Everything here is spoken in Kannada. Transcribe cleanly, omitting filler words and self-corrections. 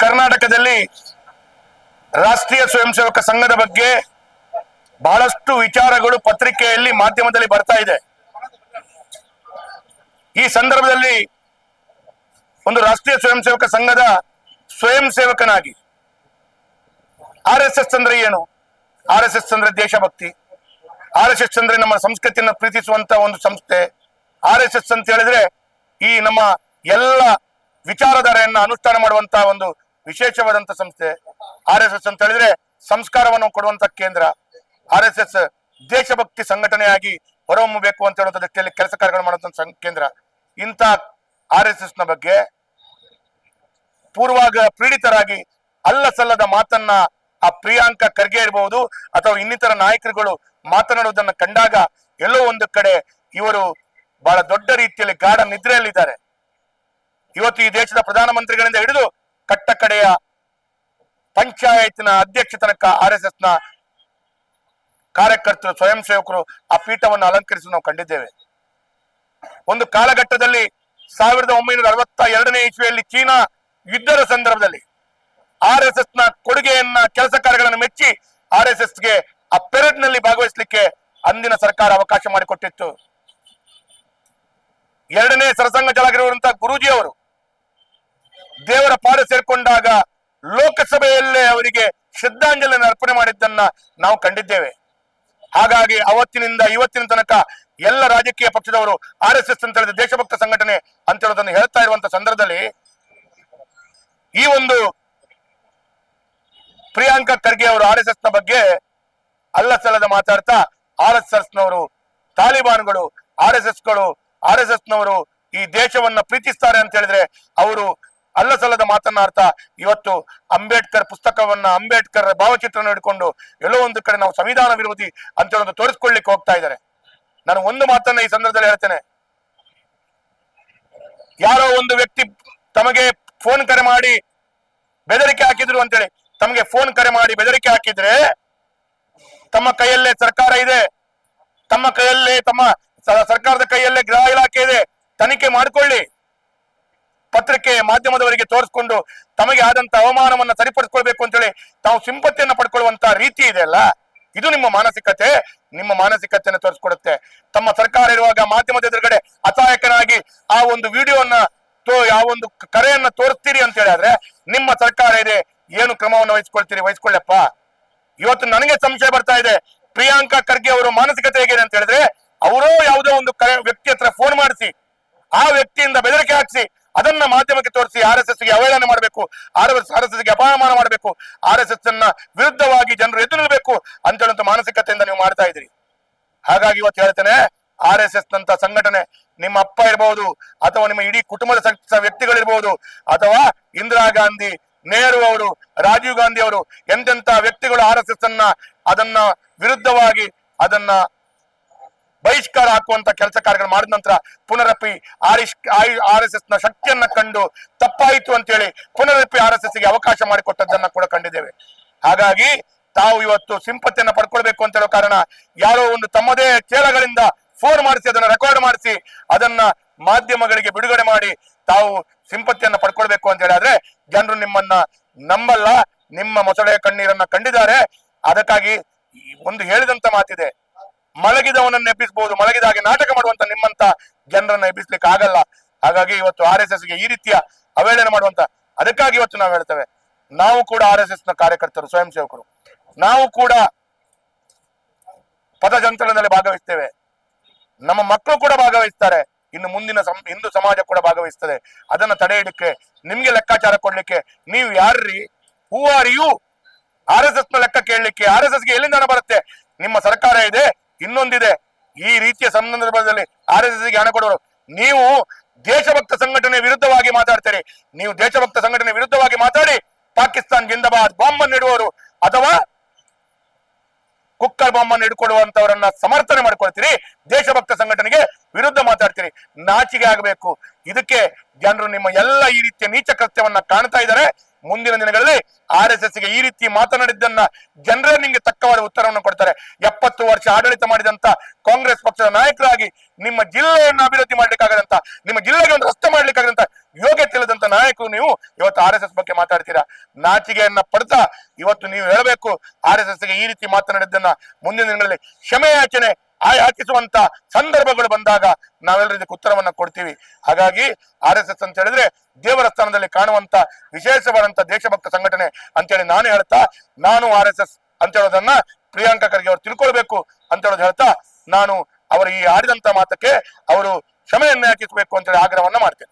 ಕರ್ನಾಟಕದಲ್ಲಿ ರಾಷ್ಟ್ರೀಯ ಸ್ವಯಂ ಸೇವಕ ಸಂಘದ ಬಗ್ಗೆ ಬಹಳಷ್ಟು ವಿಚಾರಗಳು ಪತ್ರಿಕೆಯಲ್ಲಿ ಮಾಧ್ಯಮದಲ್ಲಿ ಬರ್ತಾ ಇದೆ. ಈ ಸಂದರ್ಭದಲ್ಲಿ ಒಂದು ರಾಷ್ಟ್ರೀಯ ಸ್ವಯಂ ಸೇವಕ ಸಂಘದ ಸ್ವಯಂ ಸೇವಕನಾಗಿ RSS ಅಂದ್ರೆ ಏನು? RSS ಅಂದ್ರೆ ದೇಶಭಕ್ತಿ, RSS ಅಂದ್ರೆ ನಮ್ಮ ಸಂಸ್ಕೃತಿಯನ್ನು ಪ್ರೀತಿಸುವಂತ ಒಂದು ಸಂಸ್ಥೆ. RSS ಅಂತ ಹೇಳಿದ್ರೆ ಈ ನಮ್ಮ ಎಲ್ಲ ವಿಚಾರಧಾರೆಯನ್ನ ಅನುಷ್ಠಾನ ಮಾಡುವಂತಹ ಒಂದು ವಿಶೇಷವಾದಂತ ಸಂಸ್ಥೆ. RSS ಅಂತ ಹೇಳಿದ್ರೆ ಸಂಸ್ಕಾರವನ್ನು ಕೊಡುವಂತ ಕೇಂದ್ರ. RSS ದೇಶಭಕ್ತಿ ಸಂಘಟನೆಯಾಗಿ ಹೊರಹೊಮ್ಮಬೇಕು ಅಂತ ಹೇಳುವಂತ ದೃಷ್ಟಿಯಲ್ಲಿ ಕೆಲಸ ಕಾರ್ಯಗಳು ಮಾಡುವಂತ ಕೇಂದ್ರ. ಇಂಥ RSS ನ ಬಗ್ಗೆ ಪೂರ್ವಾಗ ಪೀಡಿತರಾಗಿ ಅಲ್ಲ ಸಲ್ಲದ ಮಾತನ್ನ ಆ ಪ್ರಿಯಾಂಕಾ ಖರ್ಗೆ ಇರಬಹುದು ಅಥವಾ ಇನ್ನಿತರ ನಾಯಕರುಗಳು ಮಾತನಾಡುವುದನ್ನು ಕಂಡಾಗ ಎಲ್ಲೋ ಒಂದು ಕಡೆ ಇವರು ಬಹಳ ದೊಡ್ಡ ರೀತಿಯಲ್ಲಿ ಗಾಢ ನಿದ್ರೆಯಲ್ಲಿದ್ದಾರೆ. ಇವತ್ತು ಈ ದೇಶದ ಪ್ರಧಾನಮಂತ್ರಿಗಳಿಂದ ಹಿಡಿದು ಕಟ್ಟ ಕಡೆಯ ಪಂಚಾಯತ್ನ ಅಧ್ಯಕ್ಷ ತನಕ RSS ನ ಕಾರ್ಯಕರ್ತರು ಸ್ವಯಂ ಸೇವಕರು ಆ ಪೀಠವನ್ನು ಅಲಂಕರಿಸಿ ನಾವು ಕಂಡಿದ್ದೇವೆ. ಒಂದು ಕಾಲಘಟ್ಟದಲ್ಲಿ 1962ನೇ ಇಸ್ವಿಯಲ್ಲಿ ಚೀನಾ ಯುದ್ಧದ ಸಂದರ್ಭದಲ್ಲಿ RSS ನ ಕೊಡುಗೆಯನ್ನ ಕೆಲಸ ಕಾರ್ಯಗಳನ್ನು ಮೆಚ್ಚಿ RSS ಗೆ ಆ ಪೆರೇಡ್ ನಲ್ಲಿ ಭಾಗವಹಿಸಲಿಕ್ಕೆ ಅಂದಿನ ಸರ್ಕಾರ ಅವಕಾಶ ಮಾಡಿಕೊಟ್ಟಿತ್ತು. ಎರಡನೇ ಸರಸಂಘಚಾಲಕರಿರುವಂತಹ ಗುರೂಜಿ ಅವರು ದೇವರ ಪಾದ ಸೇರ್ಕೊಂಡಾಗ ಲೋಕಸಭೆಯಲ್ಲೇ ಅವರಿಗೆ ಶ್ರದ್ಧಾಂಜಲಿಯನ್ನು ಅರ್ಪಣೆ ಮಾಡಿದ್ದನ್ನ ನಾವು ಕಂಡಿದ್ದೇವೆ. ಹಾಗಾಗಿ ಅವತ್ತಿನಿಂದ ಇವತ್ತಿನ ತನಕ ಎಲ್ಲ ರಾಜಕೀಯ ಪಕ್ಷದವರು RSS ಅಂತ ಹೇಳಿದ ದೇಶಭಕ್ತ ಸಂಘಟನೆ ಅಂತ ಹೇಳೋದನ್ನು ಹೇಳ್ತಾ ಇರುವಂತ ಸಂದರ್ಭದಲ್ಲಿ ಈ ಒಂದು ಪ್ರಿಯಾಂಕಾ ಖರ್ಗೆ ಅವರು RSS ನ ಬಗ್ಗೆ ಅಲ್ಲ ಸಲ್ಲದ ಮಾತಾಡ್ತಾ RSS ನವರು ತಾಲಿಬಾನ್ಗಳು, RSS ನವರು ಈ ದೇಶವನ್ನ ಪ್ರೀತಿಸ್ತಾರೆ ಅಂತ ಹೇಳಿದ್ರೆ ಅವರು ಅಲ್ಲ ಸಲ್ಲದ ಮಾತನ್ನಾಡ್ತಾ ಇವತ್ತು ಅಂಬೇಡ್ಕರ್ ಪುಸ್ತಕವನ್ನ, ಅಂಬೇಡ್ಕರ್ ಭಾವಚಿತ್ರನ ಹಿಡ್ಕೊಂಡು ಎಲ್ಲೋ ಒಂದು ಕಡೆ ನಾವು ಸಂವಿಧಾನ ವಿರೋಧಿ ಅಂತ ಹೇಳೋದು ತೋರಿಸ್ಕೊಳ್ಳಿಕ್ಕೆ ಹೋಗ್ತಾ ಇದ್ದಾರೆ. ನಾನು ಒಂದು ಮಾತನ್ನ ಈ ಸಂದರ್ಭದಲ್ಲಿ ಹೇಳ್ತೇನೆ. ಯಾರೋ ಒಂದು ವ್ಯಕ್ತಿ ತಮಗೆ ಫೋನ್ ಕರೆ ಮಾಡಿ ಬೆದರಿಕೆ ಹಾಕಿದ್ರು ಅಂತೇಳಿ ತಮಗೆ ಫೋನ್ ಕರೆ ಮಾಡಿ ಬೆದರಿಕೆ ಹಾಕಿದ್ರೆ ತಮ್ಮ ಕೈಯಲ್ಲೇ ಸರ್ಕಾರ ಇದೆ, ತಮ್ಮ ಕೈಯಲ್ಲೇ ಸರ್ಕಾರದ ಕೈಯಲ್ಲೇ ಗೃಹ ಇಲಾಖೆ ಇದೆ, ತನಿಖೆ ಮಾಡಿಕೊಳ್ಳಿ. ಪತ್ರಿಕೆ ಮಾಧ್ಯಮದವರಿಗೆ ತೋರಿಸ್ಕೊಂಡು ತಮಗೆ ಆದಂತ ಅವಮಾನವನ್ನ ಸರಿಪಡಿಸ್ಕೊಳ್ಬೇಕು ಅಂತೇಳಿ ತಾವು ಸಿಂಪತಿಯನ್ನ ಪಡ್ಕೊಳ್ಳುವಂತ ರೀತಿ ಇದೆ ಅಲ್ಲ, ಇದು ನಿಮ್ಮ ಮಾನಸಿಕತೆಯನ್ನು ತೋರಿಸ್ಕೊಡುತ್ತೆ. ತಮ್ಮ ಸರ್ಕಾರ ಇರುವಾಗ ಮಾಧ್ಯಮದ ಎದುರುಗಡೆ ಅಸಹಾಯಕನಾಗಿ ಆ ಒಂದು ವಿಡಿಯೋನ ಆ ಒಂದು ಕರೆಯನ್ನ ತೋರಿಸ್ತೀರಿ ಅಂತ ಹೇಳಿದ್ರೆ ನಿಮ್ಮ ಸರ್ಕಾರ ಇದೆ, ಏನು ಕ್ರಮವನ್ನು ವಹಿಸ್ಕೊಳ್ಳಪ್ಪ. ಇವತ್ತು ನನಗೆ ಸಂಶಯ ಬರ್ತಾ ಇದೆ, ಪ್ರಿಯಾಂಕಾ ಖರ್ಗೆ ಅವರು ಮಾನಸಿಕತೆ ಹೇಗಿದೆ ಅಂತ ಹೇಳಿದ್ರೆ ಅವರೋ ಯಾವುದೋ ಒಂದು ವ್ಯಕ್ತಿ ಹತ್ರ ಫೋನ್ ಮಾಡಿಸಿ ಆ ವ್ಯಕ್ತಿಯಿಂದ ಬೆದರಿಕೆ ಹಾಕಿಸಿ ಅದನ್ನ ಮಾಧ್ಯಮಕ್ಕೆ ತೋರಿಸಿ RSS ಗೆ ಅವಹೇಳನ ಮಾಡಬೇಕು, RSS ಗೆ ಅಪಮಾನ ಮಾಡಬೇಕು, RSS ಅನ್ನ ವಿರುದ್ಧವಾಗಿ ಜನರು ಎದ್ದು ನಿಲ್ಲಬೇಕು ಅಂತ ಹೇಳುವಂತ ಮಾನಸಿಕತೆಯಿಂದ ನೀವು ಮಾಡ್ತಾ ಇದ್ದೀರಿ. ಹಾಗಾಗಿ ಇವತ್ತು ಹೇಳ್ತೇನೆ, RSS ನಂತ ಸಂಘಟನೆ ನಿಮ್ಮ ಅಪ್ಪ ಇರಬಹುದು ಅಥವಾ ನಿಮ್ಮ ಇಡೀ ಕುಟುಂಬದ ವ್ಯಕ್ತಿಗಳಿರ್ಬಹುದು ಅಥವಾ ಇಂದಿರಾ ಗಾಂಧಿ, ನೆಹರು ಅವರು, ರಾಜೀವ್ ಗಾಂಧಿ ಅವರು ಎಂತೆಂತ ವ್ಯಕ್ತಿಗಳು RSS ಅದನ್ನ ವಿರುದ್ಧವಾಗಿ ಅದನ್ನ ಬಹಿಷ್ಕಾರ ಹಾಕುವಂತ ಕೆಲಸ ಕಾರ್ಯಗಳು ಮಾಡಿದ ನಂತರ ಪುನರಪಿ RSS ನ ಶಕ್ತಿಯನ್ನ ಕಂಡು ತಪ್ಪಾಯಿತು ಅಂತೇಳಿ ಪುನರಪಿ RSS ಗೆ ಅವಕಾಶ ಮಾಡಿಕೊಟ್ಟದ್ದನ್ನ ಕೂಡ ಕಂಡಿದ್ದೇವೆ. ಹಾಗಾಗಿ ತಾವು ಇವತ್ತು ಸಿಂಪತಿಯನ್ನ ಪಡ್ಕೊಳ್ಬೇಕು ಅಂತ ಹೇಳೋ ಕಾರಣ ಯಾರೋ ಒಂದು ತಮ್ಮದೇ ಚೇಲಗಳಿಂದ ಫೋನ್ ಮಾಡಿಸಿ ಅದನ್ನ ರೆಕಾರ್ಡ್ ಮಾಡಿಸಿ ಅದನ್ನ ಮಾಧ್ಯಮಗಳಿಗೆ ಬಿಡುಗಡೆ ಮಾಡಿ ತಾವು ಸಿಂಪತಿಯನ್ನ ಪಡ್ಕೊಳ್ಬೇಕು ಅಂತ ಹೇಳಿದ್ರೆ ಜನರು ನಿಮ್ಮನ್ನ ನಂಬಲ್ಲ, ನಿಮ್ಮ ಮೊಸಳೆಯ ಕಣ್ಣೀರನ್ನ ಕಂಡಿದ್ದಾರೆ. ಅದಕ್ಕಾಗಿ ಒಂದು ಹೇಳಿದಂತ ಮಾತಿದೆ, ಮಲಗಿದವನನ್ನ ಎಬ್ಬಿಸಬಹುದು, ಮಲಗಿದ ಹಾಗೆ ನಾಟಕ ಮಾಡುವಂತ ನಿಮ್ಮಂತ ಜನರನ್ನ ಎಬ್ಬಿಸ್ಲಿಕ್ಕೆ ಆಗಲ್ಲ. ಹಾಗಾಗಿ ಇವತ್ತು RSS ಗೆ ಈ ರೀತಿಯ ಅವಹೇಳನ ಮಾಡುವಂತ, ಅದಕ್ಕಾಗಿ ಇವತ್ತು ನಾವು ಹೇಳ್ತೇವೆ, ನಾವು ಕೂಡ RSS ನ ಕಾರ್ಯಕರ್ತರು, ಸ್ವಯಂ ಸೇವಕರು, ನಾವು ಕೂಡ ಪಥಸಂಚಲನದಲ್ಲಿ ಭಾಗವಹಿಸ್ತೇವೆ, ನಮ್ಮ ಮಕ್ಕಳು ಕೂಡ ಭಾಗವಹಿಸ್ತಾರೆ, ಇನ್ನು ಮುಂದಿನ ಹಿಂದೂ ಸಮಾಜ ಕೂಡ ಭಾಗವಹಿಸ್ತದೆ. ಅದನ್ನ ತಡೆ ಹಿಡಕ್ಕೆ ನಿಮ್ಗೆ ಲೆಕ್ಕಾಚಾರ ಕೊಡ್ಲಿಕ್ಕೆ ನೀವು ಯಾರ್ರಿ? Who are you? RSS ನ ಲೆಕ್ಕ ಕೇಳಲಿಕ್ಕೆ RSS ಗೆ ಎಲ್ಲಿಂದ ಹಣ ಬರುತ್ತೆ? ನಿಮ್ಮ ಸರ್ಕಾರ ಇದೆ, ಇನ್ನೊಂದಿದೆ. ಈ ರೀತಿಯ ಸಂದರ್ಭದಲ್ಲಿ RSS ಗೆ ಹಣ ಕೊಡೋರು ನೀವು ದೇಶಭಕ್ತ ಸಂಘಟನೆ ವಿರುದ್ಧವಾಗಿ ಮಾತಾಡ್ತೀರಿ. ನೀವು ದೇಶಭಕ್ತ ಸಂಘಟನೆ ವಿರುದ್ಧವಾಗಿ ಮಾತಾಡಿ ಪಾಕಿಸ್ತಾನ್ ಜಿಂದಾಬಾದ್ ಬಾಂಬ್ ಅನ್ನು ಇಡುವವರು ಅಥವಾ ಕುಕ್ಕರ್ ಬಾಂಬ್ ಅನ್ನು ಹಿಡ್ಕೊಡುವಂತವರನ್ನ ಸಮರ್ಥನೆ ಮಾಡ್ಕೊಳ್ತೀರಿ, ದೇಶಭಕ್ತ ಸಂಘಟನೆಗೆ ವಿರುದ್ಧ ಮಾತಾಡ್ತೀರಿ. ನಾಚಿಕೆ ಆಗಬೇಕು. ಇದಕ್ಕೆ ಜನರು ನಿಮ್ಮ ಎಲ್ಲ ಈ ರೀತಿಯ ನೀಚ ಕೃತ್ಯವನ್ನ ಕಾಣ್ತಾ ಇದ್ದಾರೆ. ಮುಂದಿನ ದಿನಗಳಲ್ಲಿ RSS ಗೆ ಈ ರೀತಿ ಮಾತನಾಡಿದ್ದನ್ನ ಜನರೇ ನಿಮ್ಗೆ ತಕ್ಕವಾದ ಉತ್ತರವನ್ನು ಕೊಡ್ತಾರೆ. 70 ವರ್ಷ ಆಡಳಿತ ಮಾಡಿದಂತ ಕಾಂಗ್ರೆಸ್ ಪಕ್ಷದ ನಾಯಕರಾಗಿ ನಿಮ್ಮ ಜಿಲ್ಲೆಯನ್ನು ಅಭಿವೃದ್ಧಿ ಮಾಡ್ಲಿಕ್ಕಾಗದಂತ, ನಿಮ್ಮ ಜಿಲ್ಲೆಗೆ ಒಂದು ರಸ್ತೆ ಮಾಡ್ಲಿಕ್ಕಾಗದಂತ ಯೋಗ್ಯತೆ ಇಲ್ಲದಂತ ನಾಯಕರು ನೀವು ಇವತ್ತು RSS ಬಗ್ಗೆ ಮಾತಾಡ್ತೀರಾ. ನಾಚಿಕೆಯನ್ನ ಪಡ್ತಾ ಇವತ್ತು ನೀವು ಹೇಳಬೇಕು RSS ಗೆ ಈ ರೀತಿ ಮಾತನಾಡಿದ್ದನ್ನ ಮುಂದಿನ ದಿನಗಳಲ್ಲಿ ಕ್ಷಮೆ ಯಾಚಿಸುವಂತ ಸಂದರ್ಭಗಳು ಬಂದಾಗ ನಾವೆಲ್ಲರೂ ಇದಕ್ಕೆ ಉತ್ತರವನ್ನ ಕೊಡ್ತೀವಿ. ಹಾಗಾಗಿ RSS ಅಂತ ಹೇಳಿದ್ರೆ ದೇವರ ಸ್ಥಾನದಲ್ಲಿ ಕಾಣುವಂತ ವಿಶೇಷವಾದಂತ ದೇಶಭಕ್ತ ಸಂಘಟನೆ ಅಂತೇಳಿ ನಾನು ಹೇಳ್ತಾ, ನಾನು RSS ಅಂತ ಹೇಳೋದನ್ನ ಪ್ರಿಯಾಂಕಾ ಖರ್ಗೆ ಅವರು ತಿಳ್ಕೊಳ್ಬೇಕು ಅಂತ ಹೇಳೋದು ಹೇಳ್ತಾ, ನಾನು ಅವರು ಈ ಆಡಿದಂತ ಮಾತಕ್ಕೆ ಅವರು ಕ್ಷಮೆಯನ್ನ ಯಾಚಿಸಬೇಕು ಅಂತ ಹೇಳಿ ಆಗ್ರಹವನ್ನ ಮಾಡ್ತೇನೆ.